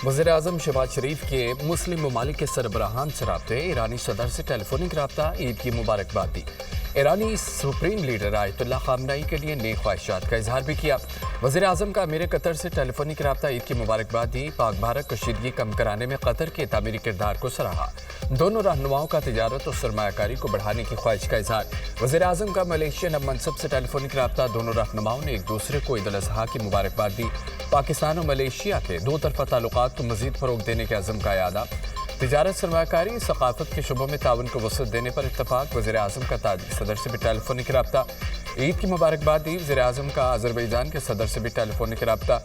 वज़ीर-ए-आज़म शहबाज शरीफ के मुस्लिम ममालिक के सरबराहान से राब्ते, ईरानी सदर से टेलीफोनिक राब्ता, ईद की मुबारकबाद दी। ईरानी सुप्रीम लीडर आयतुल्लाह खामनेई के लिए नेक ख्वाहिशात का इजहार भी किया। वज़ीर-ए-आज़म का अमीर कतर से टेलीफोनिक राब्ता, ईद की मुबारकबाद दी। पाक भारत कशीदगी कम कराने में कतर के तामीरी किरदार को सराहा। दोनों रहनुमाओं का तिजारत और सरमायाकारी को बढ़ाने की ख्वाहिश का इजहार। वज़ीर-ए-आज़म का मलेशियन अब मनसब से टेलीफोनिक राब्ता, दोनों रहनुमाओं ने एक दूसरे को ईद उल अज़हा की मुबारकबाद दी। पाकिस्तान और मलेशिया के दो तरफ़ा ताल्लुकात को मज़ीद फ़रोग़ देने के अज़म का यादा। तिजारत, सरमायाकारी, सक़ाफ़त के शुबों में ताउन को वसअत देने पर इत्तफ़ाक़। वज़ीर-ए-आज़म का ताजिक सदर से भी टेलीफोनिक राब्ता, ईद की मुबारकबाद दी। वज़ीर-ए-आज़म का अज़रबैजान के सदर से भी टेलीफोनिक राब्ता,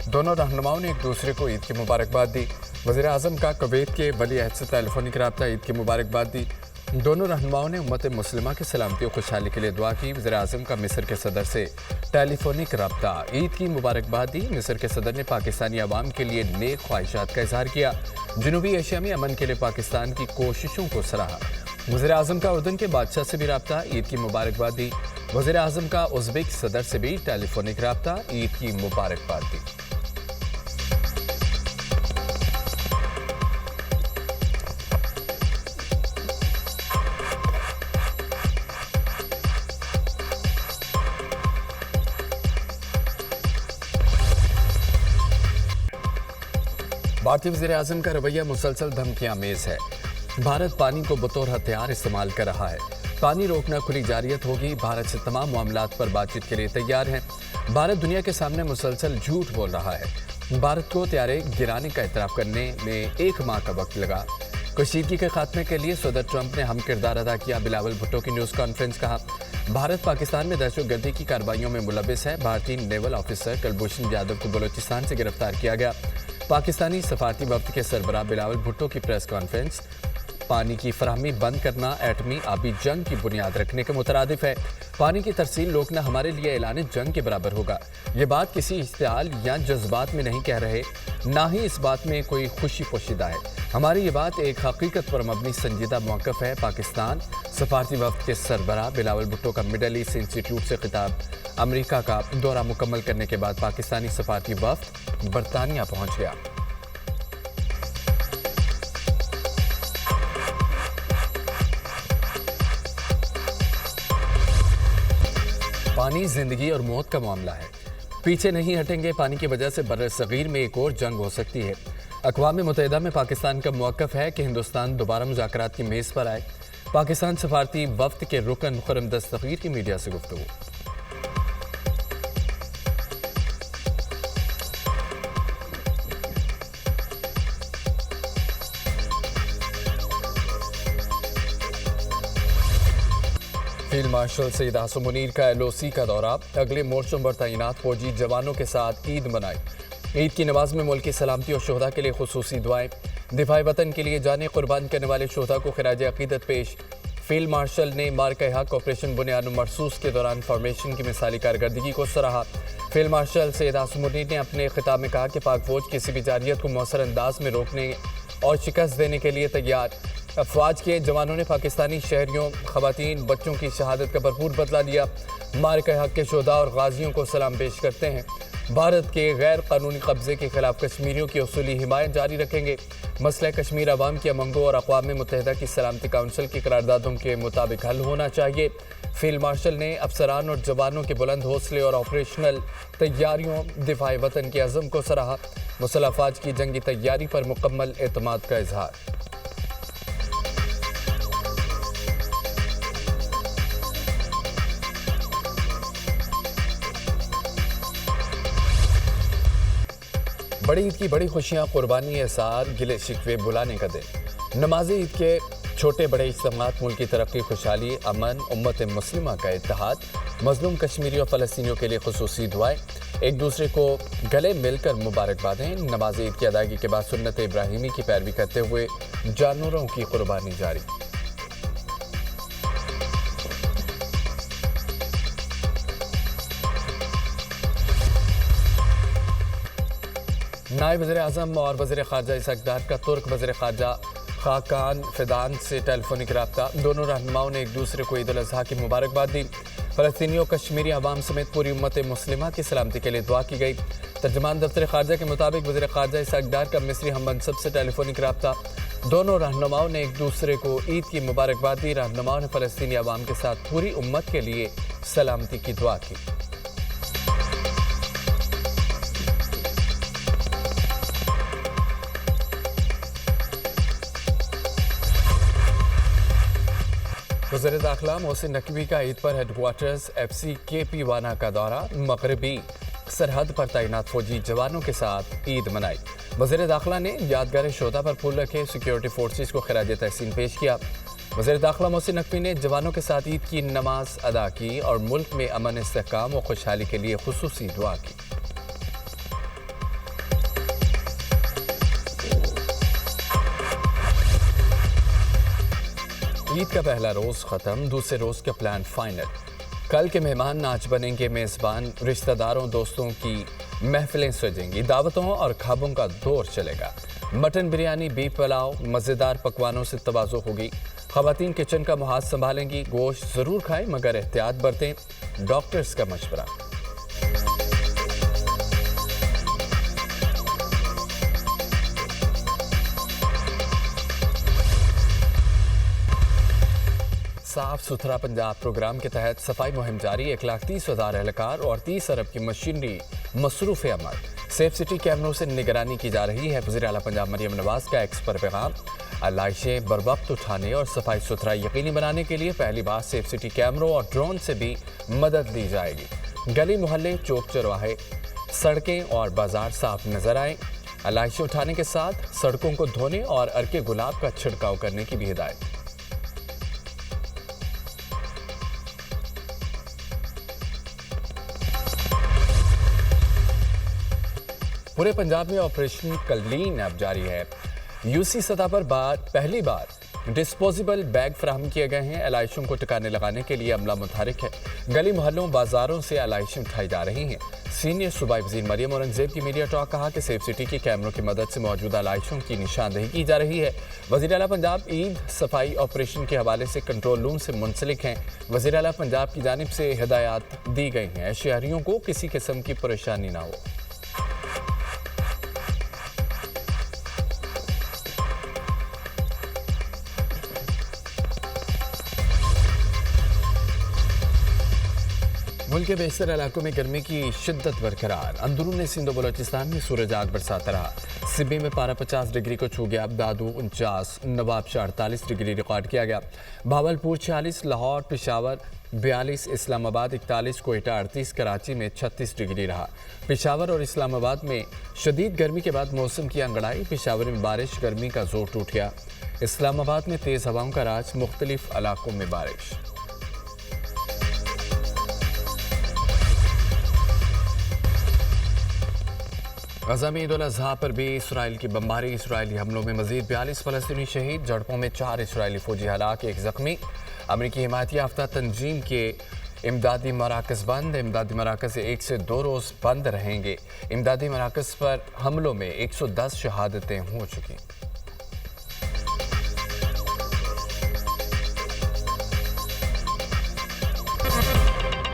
दोनों रहनुमाओं ने एक दूसरे को ईद की मुबारकबाद दी। वज़ीर-ए-आज़म का कुवैत के वली अहद से टेलीफोनिक राब्ता, ईद की मुबारकबाद दी। दोनों रहनुमाओं ने उम्मत मुस्लिमा की सलामती और खुशहाली के लिए दुआ की। वज़ीर-ए-आज़म का मिस्र के सदर से टेलीफोनिक राब्ता, ईद की मुबारकबाद दी। मिस्र के सदर ने पाकिस्तानी अवाम के लिए नेक ख्वाहिशात का इजहार किया। जनूबी एशिया में अमन के लिए पाकिस्तान की कोशिशों को सराहा। वज़ीर-ए-आज़म का उर्दन के बादशाह से भी राब्ता, ईद की मुबारकबाद दी। वज़ीर-ए-आज़म का उज़्बेक सदर से भी टेलीफोनिक राब्ता, ईद की मुबारकबाद दी। भारतीय वज़ीर-ए-आज़म का रवैया मुसलसल धमकियामेज़ है। भारत पानी को बतौर हथियार इस्तेमाल कर रहा है। पानी रोकना खुली जारियत होगी। भारत से तमाम मामलात पर बातचीत के लिए तैयार है। भारत दुनिया के सामने मुसलसल झूठ बोल रहा है। भारत को तैयारे गिराने का इतराफ़ करने में 1 माह का वक्त लगा। कशीदगी के खात्मे के लिए सदर ट्रंप ने हम किरदार अदा किया। बिलावल भुट्टो की न्यूज़ कॉन्फ्रेंस। कहा, भारत पाकिस्तान में दहशतगर्दी की कार्रवाइयों में मुलविस है। भारतीय नेवल ऑफिसर कुलभूषण यादव को बलोचिस्तान से गिरफ्तार किया गया। पाकिस्तानी सफारती वफ्द के सरबराह बिलावल भुट्टो की प्रेस कॉन्फ्रेंस। पानी की फराहमी बंद करना एटमी आबी जंग की बुनियाद रखने के मुतरादिफ है। पानी की तरसील रोकना हमारे लिए ऐलान जंग के बराबर होगा। ये बात किसी इश्तिहाल या जज्बात में नहीं कह रहे, ना ही इस बात में कोई खुशी पोशीदा है। हमारी ये बात एक हकीकत पर मबनी संजीदा मौक़िफ़ है। पाकिस्तान सफारती वफ्द के सरबराह बिलावल भुट्टो का मिडल ईस्ट इंस्टीट्यूट से खिताब। अमेरिका का दौरा मुकम्मल करने के बाद पाकिस्तानी सफारती वफ्द बरतानिया पहुँच गया। पानी जिंदगी और मौत का मामला है। पीछे नहीं हटेंगे। पानी की वजह से बर्र सगीर में एक और जंग हो सकती है। अक़वाम मुत्तहिदा में पाकिस्तान का मौक़िफ़ है कि हिंदुस्तान दोबारा मुज़ाकरात की मेज़ पर आए। पाकिस्तान सफारती वफ्द के रुकन खुर्रम दस्तगीर की मीडिया से गुफ्तगू। फील्ड मार्शल सईद आसिम मुनीर का LOC का दौरा। अगले मोर्चों पर तैनात फौजी जवानों के साथ ईद मनाई। ईद की नमाज में मुल्क की सलामती और शोहदा के लिए खुसूसी दुआएं। दिफाए वतन के लिए जाने कुर्बान करने वाले शोहदा को खिराज अकीदत पेश। फील्ड मार्शल ने मार्का हक ऑपरेशन बुनियाद मरसूस के दौरान फॉर्मेशन की मिसाली कारकर्दगी को सराहा। फील्ड मार्शल सईद आसिम मुनीर ने अपने खिताब में कहा कि पाक फौज किसी भी जारियत को मौसर अंदाज में रोकने और शिकस्त देने के लिए तैयार। अफवाज के जवानों ने पाकिस्तानी शहरियों, खवातीन, बच्चों की शहादत का भरपूर बदला लिया। मार्का हक के शोहदा और गाजियों को सलाम पेश करते हैं। भारत के गैर कानूनी कब्जे के खिलाफ कश्मीरियों की उसूली हिमायत जारी रखेंगे। मसला कश्मीर अवाम की अमंगो और अक़वाम मुत्तहिदा की सलामती काउंसिल की करारदादों के मुताबिक हल होना चाहिए। फील्ड मार्शल ने अफसरान और जवानों के बुलंद हौसले और ऑपरेशनल तैयारियों, दिफाए वतन के अज़म को सराहा। मुसल्लह अफवाज की जंगी तैयारी पर मुकम्मल एतमाद का इजहार। बड़ी ईद की बड़ी खुशियाँ, कुर्बानी, एहसार, गिले शिकवे भुलाने का दिन। नमाज ईद के छोटे बड़े इज्तिमात मुल्क की तरक्की, खुशहाली, अमन, उम्मत मुस्लिमा का इत्तेहाद, मजलूम कश्मीरी और फ़लस्तीनियों के लिए खुसूसी दुआएं, एक दूसरे को गले मिलकर मुबारकबादें। नमाज ईद की अदायगी के बाद सुन्नत इब्राहिमी की पैरवी करते हुए जानवरों की कुर्बानी जारी। नायब वज़ीर-ए-आज़म और वज़ीर ख़ारजा इसहाक़ डार का तुर्क वज़ीर ख़ारजा खाकान फिदान से टेलीफोनिक राब्ता। दोनों रहनुमाओं ने एक दूसरे को ईद उल अज़हा की मुबारकबाद दी। फलस्तीनी और कश्मीरी अवाम समेत पूरी उम्मत मुस्लिमा की सलामती के लिए दुआ की गई। तर्जमान दफ्तर खारजा के मुताबिक वज़ीर खारजा इसाक डार का मिस्री हम मनसब से टेलीफोनिक रब्ता। दोनों रहनुमाओं ने एक दूसरे को ईद की मुबारकबाद दी। रहनुमाओं ने फलस्तीनी अवाम के साथ पूरी उम्मत के लिए सलामती की दुआ की। वज़ीर दाखिला मोहसिन नकवी का ईद पर हेडक्वार्टर्स FC KP वाना का दौरा। मगरबी सरहद पर तैनात फौजी जवानों के साथ ईद मनाई। वज़ीर दाखिला ने यादगार शोधा पर फूल रखे सिक्योरिटी फोर्सेस को खिराज तहसीन पेश किया। वज़ीर दाखिला मोहसिन नकवी ने जवानों के साथ ईद की नमाज अदा की और मुल्क में अमन, इस्तेहकाम और खुशहाली के लिए खुसूसी दुआ की। ईद का पहला रोज खत्म, दूसरे रोज का प्लान फाइनल। कल के मेहमान आज बनेंगे मेजबान। रिश्तेदारों दोस्तों की महफिलें सजेंगी। दावतों और ख्वाबों का दौर चलेगा। मटन बिरयानी, बीफ पुलाव, मज़ेदार पकवानों से तवाज़ो होगी। ख़वातीन किचन का मुहाज संभालेंगी। गोश्त ज़रूर खाएं मगर एहतियात बरतें, डॉक्टर्स का मशवरा। साफ सुथरा पंजाब प्रोग्राम के तहत सफाई मुहिम जारी। 1,30,000 एहलकार और 30 अरब की मशीनरी मसरूफ अमल। सेफ सिटी कैमरों से निगरानी की जा रही है। वज़ीर आला पंजाब मरियम नवाज का एक्स पर पैगाम। आलाइशें बरवक्त उठाने और सफाई सुथरा यकीनी बनाने के लिए पहली बार सेफ सिटी कैमरों और ड्रोन से भी मदद ली जाएगी। गली मोहल्ले, चौक चौराहे, सड़कें और बाजार साफ नजर आए। आलाइशें उठाने के साथ सड़कों को धोने और अर्के गुलाब का छिड़काव करने की भी हिदायत। पूरे पंजाब में ऑपरेशन कलीन अब जारी है। यूसी सतह पर पहली बार डिस्पोजेबल बैग फराहम किए गए हैं। आलाइशों को ठिकाने लगाने के लिए अमला मुतहरिक है। गली मोहल्लों, बाजारों से आलाइशें उठाई जा रही हैं। सीनियर सूबाई वज़ीर मरियम औरंगज़ेब की मीडिया टॉक। कहा कि सेफ सिटी के कैमरों की मदद से मौजूदा आलाइशों की निशानदेही की जा रही है। वज़ीर आला पंजाब ईद सफाई ऑपरेशन के हवाले से कंट्रोल रूम से मुंसलिक हैं। वज़ीर आला पंजाब की जानिब से हिदायत दी गई हैं, शहरियों को किसी किस्म की परेशानी ना हो। मुल्क के बेशतर इलाकों में गर्मी की शिद्दत बरकरार। अंदरून सिंध बलोचिस्तान में सूरज आग बरसाता रहा। सिब्बी में पारा 50 डिग्री को छू गया। दादू 49, नवाबशाह 48 डिग्री रिकॉर्ड किया गया। भावलपुर 46, लाहौर, पेशावर 42, इस्लामाबाद 41, कोयटा 38, कराची में 36 डिग्री रहा। पेशावर और इस्लामाबाद में शदीद गर्मी के बाद मौसम की अंगड़ाई। पेशावर में बारिश, गर्मी का जोर टूट गया। इस्लामाबाद में तेज़ हवाओं का राज, मुख्तलिफ इलाकों में बारिश। गज़ा में ईद उल अज़हा पर भी इसराइल की बमबारी। इसराइली हमलों में मजीद 42 फलस्तीनी शहीद। झड़पों में 4 इसराइली फौजी हलाक, 1 जख्मी। अमरीकी हिमायत याफ्ता तंजीम के इमदादी मराकज़ बंद। इमदादी मराकज़ 1 से 2 रोज़ बंद रहेंगे। इमदादी मराकज़ पर हमलों में 110 शहादतें हो चुकी।